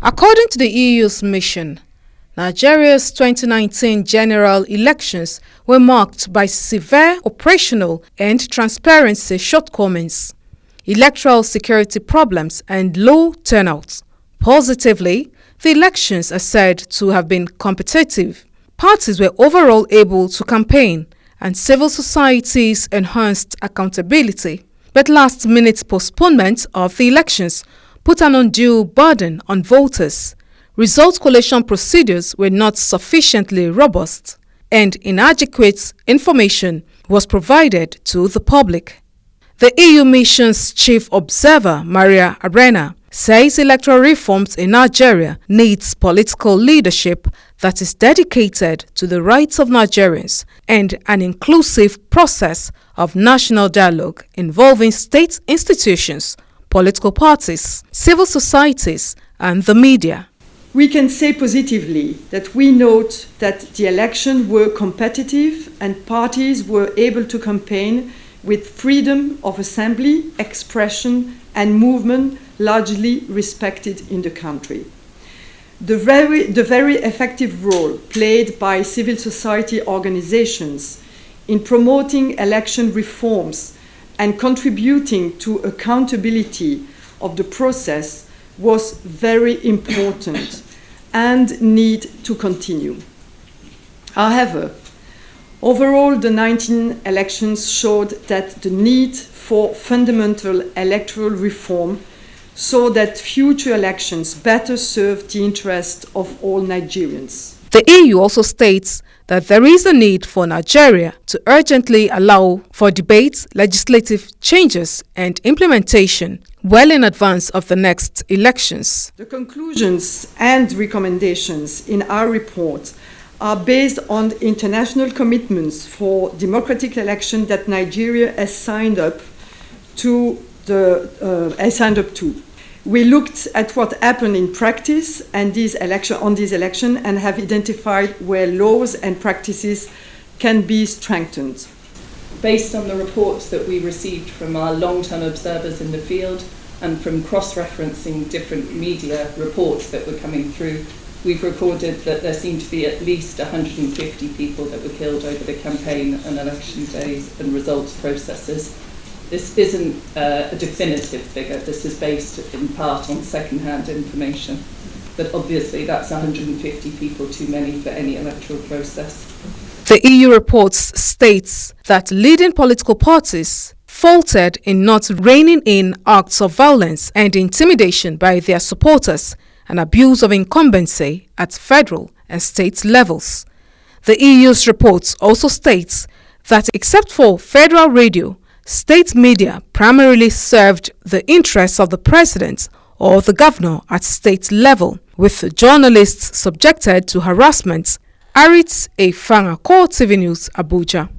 According to the EU's mission, Nigeria's 2019 general elections were marked by severe operational and transparency shortcomings, electoral security problems, and low turnout. Positively, the elections are said to have been competitive. Parties were overall able to campaign, and civil societies enhanced accountability. But last-minute postponement of the elections put an undue burden on voters. Result collation procedures were not sufficiently robust, and inadequate information was provided to the public. The EU mission's chief observer, Maria Arena, says electoral reforms in Nigeria needs political leadership that is dedicated to the rights of Nigerians and an inclusive process of national dialogue involving state institutions, political parties, civil societies, and the media. We can say positively that we note that the elections were competitive and parties were able to campaign with freedom of assembly, expression, and movement largely respected in the country. The very effective role played by civil society organizations in promoting election reforms and contributing to accountability of the process was very important and need to continue. However, overall, the 19 elections showed that the need for fundamental electoral reform so that future elections better serve the interest of all Nigerians. The EU also states that there is a need for Nigeria to urgently allow for debate, legislative changes, and implementation well in advance of the next elections. The conclusions and recommendations in our report are based on international commitments for democratic election that Nigeria has signed up to. We looked at what happened in practice on these elections and have identified where laws and practices can be strengthened. Based on the reports that we received from our long-term observers in the field and from cross-referencing different media reports that were coming through, we've recorded that there seemed to be at least 150 people that were killed over the campaign and election days and results processes. This isn't a definitive figure. This is based in part on second-hand information. But obviously that's 150 people too many for any electoral process. The EU report states that leading political parties faltered in not reining in acts of violence and intimidation by their supporters and abuse of incumbency at federal and state levels. The EU's report also states that except for federal radio, state media primarily served the interests of the president or the governor at state level, with journalists subjected to harassment. Arit Efanga, Core TV News, Abuja.